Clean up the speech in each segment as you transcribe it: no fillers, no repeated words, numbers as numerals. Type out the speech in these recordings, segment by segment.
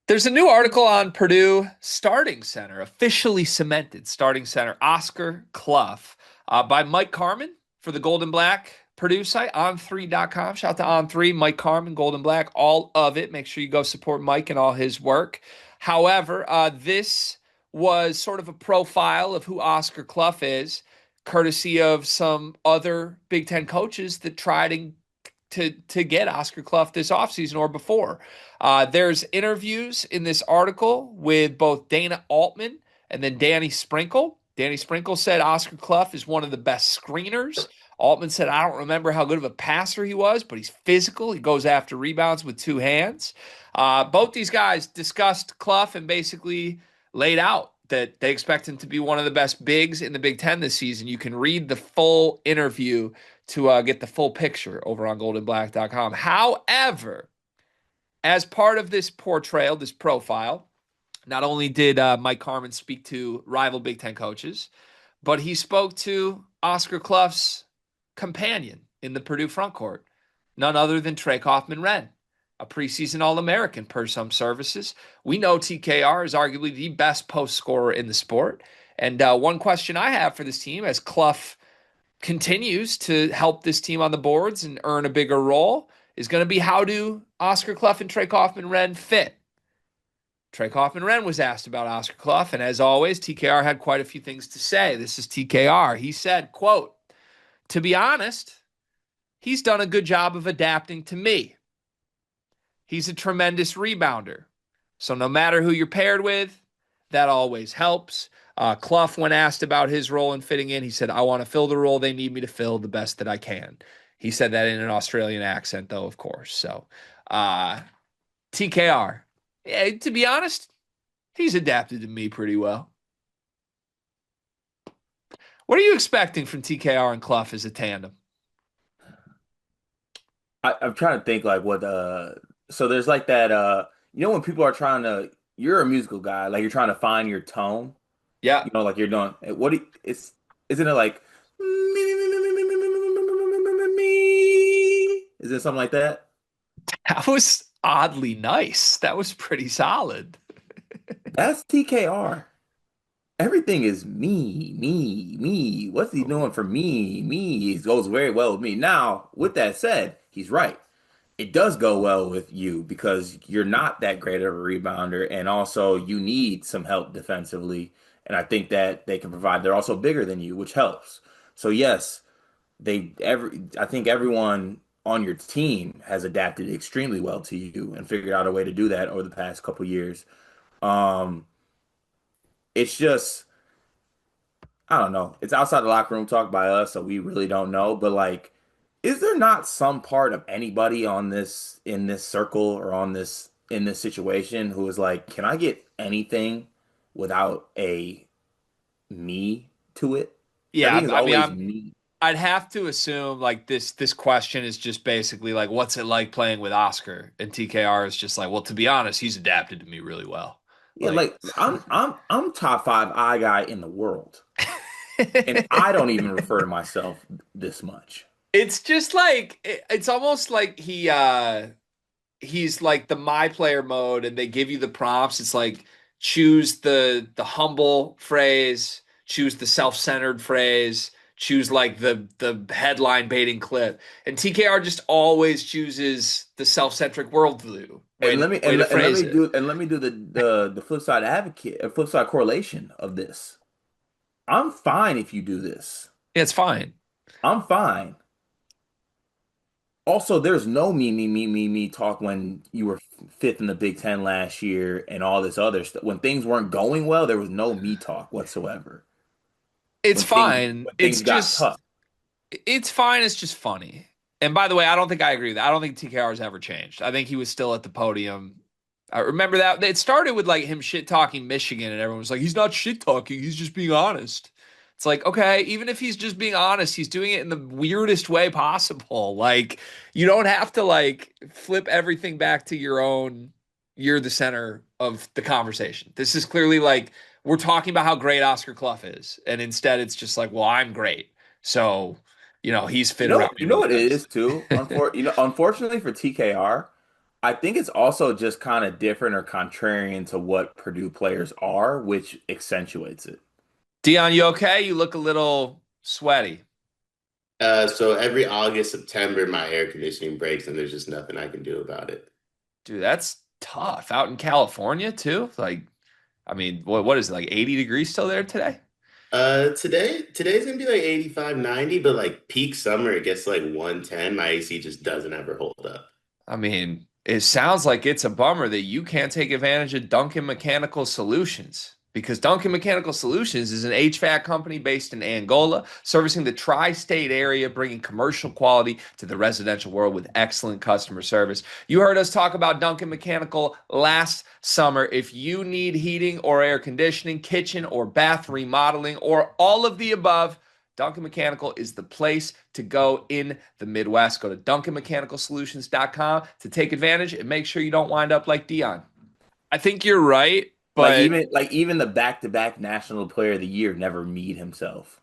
There's a new article on Purdue starting center, officially cemented starting center, Oscar Cluff, by Mike Carmen for the Golden Black Purdue site, on3.com. Shout out to On3, Mike Carmen, Golden Black, all of it. Make sure you go support Mike and all his work. However, this was sort of a profile of who Oscar Cluff is, courtesy of some other Big Ten coaches that tried to get Oscar Cluff this offseason or before. There's interviews in this article with both Dana Altman and then Danny Sprinkle. Danny Sprinkle said Oscar Cluff is one of the best screeners. Altman said, I don't remember how good of a passer he was, but he's physical. He goes after rebounds with two hands. Both these guys discussed Cluff and basically laid out that they expect him to be one of the best bigs in the Big Ten this season. You can read the full interview to get the full picture over on goldenblack.com. However, as part of this portrayal, this profile, not only did Mike Carmen speak to rival Big Ten coaches, but he spoke to Oscar Cluff's companion in the Purdue frontcourt, none other than Trey Kaufman-Renn, a preseason All-American per some services. We know TKR is arguably the best post scorer in the sport. And one question I have for this team as Cluff continues to help this team on the boards and earn a bigger role is going to be, how do Oscar Cluff and Trey Kaufman-Renn fit? Trey Kaufman-Renn was asked about Oscar Cluff, and as always, TKR had quite a few things to say. This is TKR. He said, quote, to be honest, he's done a good job of adapting to me. He's a tremendous rebounder. So no matter who you're paired with, that always helps. Cluff, when asked about his role in fitting in, he said, I want to fill the role they need me to fill the best that I can. He said that in an Australian accent, though, of course. So, TKR, yeah, to be honest, he's adapted to me pretty well. What are you expecting from TKR and Cluff as a tandem? I'm trying to think like what so there's like that when people are trying to you're a musical guy, like you're trying to find your tone, Yeah, like you're doing it's isn't it like is it something like that? that was oddly nice. That was pretty solid. That's TKR. Everything is me, me, me. What's he doing for me? Me. It goes very well with me. Now, with that said, he's right. It does go well with you because you're not that great of a rebounder, and also you need some help defensively. And I think that they can provide. They're also bigger than you, which helps. So yes, I think everyone on your team has adapted extremely well to you and figured out a way to do that over the past couple years. Um, it's just I don't know. It's outside the locker room talk by us, so we really don't know. But like, is there not some part of anybody on this in this circle or on this in this situation who is like, can I get anything without a me to it? Yeah, Everything is I mean, always me. I'd have to assume like this question is just basically like, what's it like playing with Oscar? And TKR is just like, well, to be honest, he's adapted to me really well. Yeah, Like, like I'm top five eye guy in the world, and I don't even refer to myself this much. it's just like it's almost like he's like the my player mode, and they give you the prompts. It's like choose the humble phrase, choose the self-centered phrase, choose like the headline baiting clip. And TKR just always chooses the self-centric worldview And way to phrase it. let me do the flip side advocate, flip side correlation of this. I'm fine if you do this. Yeah, it's fine. I'm fine. Also, there's no me talk when you were fifth in the Big Ten last year and all this other stuff. When things weren't going well, there was no me talk whatsoever. It's fine. When things got tough. It's fine. It's just funny. And by the way, I don't think I agree with that. I don't think TKR has ever changed. I think he was still at the podium. I remember that it started with like him shit talking Michigan, and everyone was like, he's not shit talking, he's just being honest. It's like, okay, even if he's just being honest, he's doing it in the weirdest way possible. Like, you don't have to like flip everything back to your own, you're the center of the conversation. This is clearly like we're talking about how great Oscar Cluff is. And instead it's just like, well, I'm great. So, he's fit around me You know really what it is too? nice. Unfortunately for TKR, I think it's also just kind of different or contrarian to what Purdue players are, which accentuates it. Dion, you okay? You look a little sweaty. So every August, September, my air conditioning breaks, and there's just nothing I can do about it. Dude, that's tough. Out in California too. Like, I mean, what is it, like 80 degrees still there today? Today's gonna be like 85, 90, but like peak summer, it gets like 110. My AC just doesn't ever hold up. I mean, it sounds like it's a bummer that you can't take advantage of Duncan Mechanical Solutions because Duncan Mechanical Solutions is an HVAC company based in Angola, servicing the tri-state area, bringing commercial quality to the residential world with excellent customer service. You heard us talk about Duncan Mechanical last summer. If you need heating or air conditioning, kitchen or bath remodeling, or all of the above, Duncan Mechanical is the place to go in the Midwest. Go to DuncanMechanicalSolutions.com to take advantage and make sure you don't wind up like Dion. I think you're right, but Like even the back-to-back National Player of the Year never meet himself.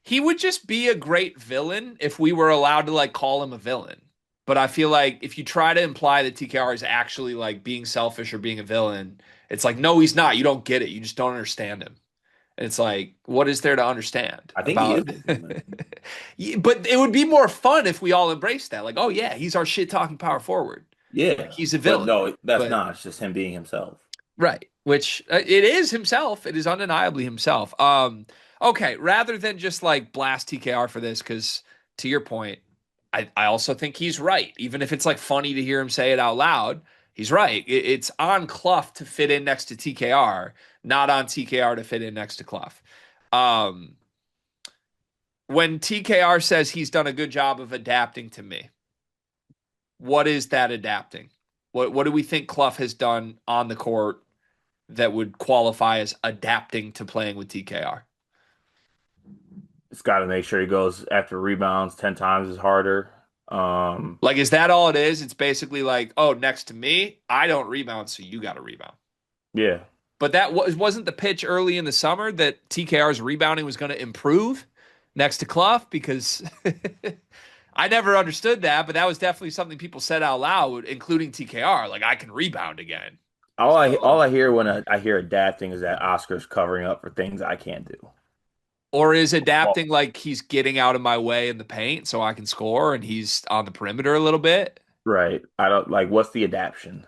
he would just be a great villain if we were allowed to like call him a villain. But I feel like if you try to imply that TKR is actually like being selfish or being a villain, it's like, no, he's not. You don't get it. You just don't understand him. And it's like, what is there to understand I think he is about? a villain. But it would be more fun if we all embraced that. Like, oh yeah, he's our shit talking power forward. Like Yeah, he's a but villain. no, that's But not. It's just him being himself. right, which it is himself. It is undeniably himself. Okay, rather than just like blast TKR for this, because to your point, I also think he's right. Even if it's like funny to hear him say it out loud, he's right. It's on Cluff to fit in next to TKR, not on TKR to fit in next to Cluff. Um, when TKR says he's done a good job of adapting to me, what is that adapting? What do we think Cluff has done on the court that would qualify as adapting to playing with TKR? It's got to make sure he goes after rebounds 10 times as harder. Um, Like, is that all it is? It's basically like, oh, next to me, I don't rebound, so you got to rebound. yeah. But that wasn't the pitch early in the summer that TKR's rebounding was going to improve next to Cluff because I never understood that, but that was definitely something people said out loud, including TKR. Like, I can rebound again. All So, I hear when I hear adapting is that Oscar's covering up for things I can't do. or is Well, adapting like he's getting out of my way in the paint so I can score and he's on the perimeter a little bit? right. I don't like what's the adaption?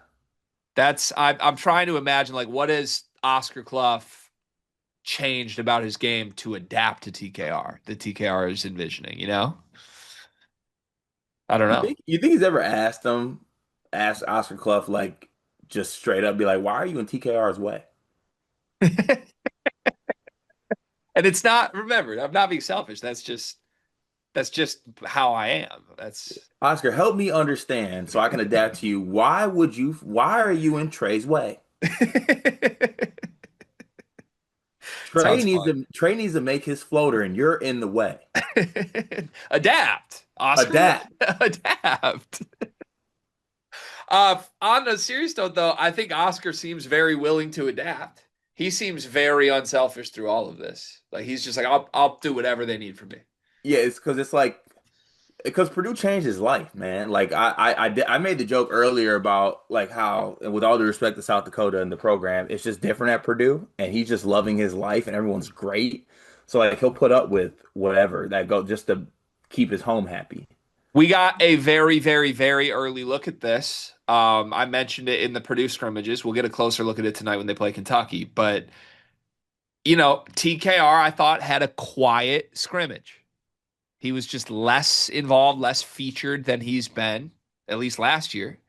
I'm trying to imagine like what has Oscar Cluff changed about his game to adapt to TKR that TKR is envisioning, you know? I don't know. You think he's ever asked Oscar Cluff like just straight up be like, why are you in TKR's way? And it's not, remember, I'm not being selfish. That's just how I am. That's Oscar, help me understand so I can adapt to you. Why are you in Trey's way? sounds fun. Trey needs to make his floater and you're in the way. Adapt, Oscar. Adapt. Adapt. On a serious note, though, I think Oscar seems very willing to adapt. He seems very unselfish through all of this. Like he's just like, I'll do whatever they need from me. Yeah, it's like because Purdue changed his life, man. Like I made the joke earlier about like how, and with all due respect to South Dakota and the program, it's just different at Purdue, and he's just loving his life, and everyone's great. So like he'll put up with whatever that go just to keep his home happy. We got a very, very, very early look at this. I mentioned it in the Purdue scrimmages. We'll get a closer look at it tonight when they play Kentucky. But TKR I thought had a quiet scrimmage. He was just less involved, less featured than he's been, at least last year.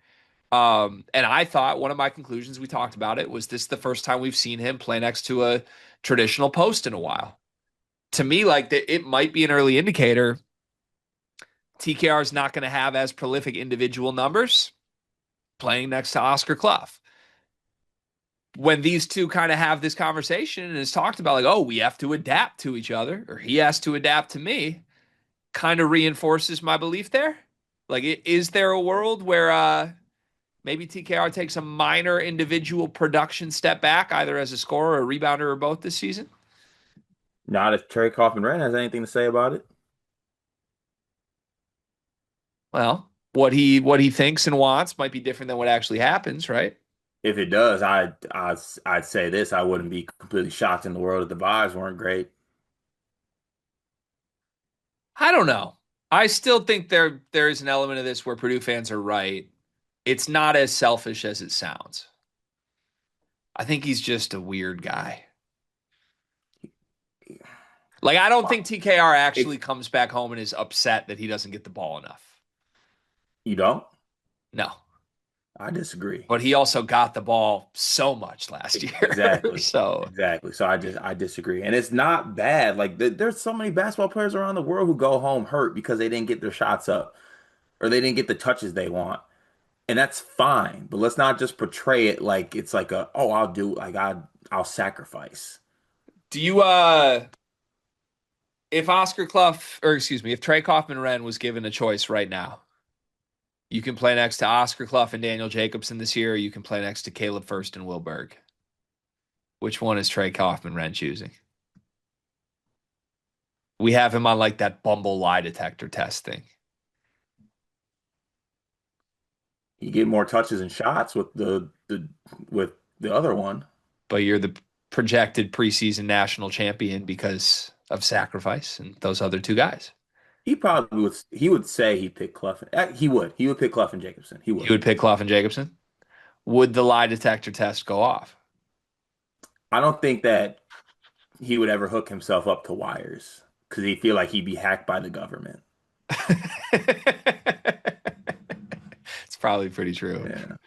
And I thought one of my conclusions, we talked about it, was this the first time we've seen him play next to a traditional post in a while. To me, like it might be an early indicator. TKR is not going to have as prolific individual numbers playing next to Oscar Cluff. When these two kind of have this conversation and it's talked about like, oh, we have to adapt to each other, or he has to adapt to me, kind of reinforces my belief there. Like, is there a world where maybe TKR takes a minor individual production step back, either as a scorer, or a rebounder, or both this season? Not if Trey Kaufman-Renn has anything to say about it. Well, what he thinks and wants might be different than what actually happens, right? If it does, I'd say this. I wouldn't be completely shocked in the world if the vibes weren't great. I don't know. I still think there is an element of this where Purdue fans are right. It's not as selfish as it sounds. I think he's just a weird guy. Like I don't think TKR It's, actually comes back home and is upset that he doesn't get the ball enough. you don't? No. I disagree. But he also got the ball so much last year. Exactly. So Exactly. So I disagree. And it's not bad. Like there's so many basketball players around the world who go home hurt because they didn't get their shots up or they didn't get the touches they want. And that's fine. But let's not just portray it like it's like a, oh, I'll sacrifice. do you if Oscar Cluff or excuse me, if Trey Kaufman-Renn was given a choice right now, you can play next to Oscar Cluff and Daniel Jacobson this year, or you can play next to Caleb First and Will Berg. Which one is Trey Kaufman-Renn choosing? We have him on like that Bumble lie detector test thing. You get more touches and shots with the other one. But you're the projected preseason national champion because of sacrifice and those other two guys. He would say he'd pick Clough. He would pick Clough and Jacobson. He You would. would pick Clough and Jacobson? Would the lie detector test go off? I don't think that he would ever hook himself up to wires because he feel like he'd be hacked by the government. It's probably pretty true. Yeah.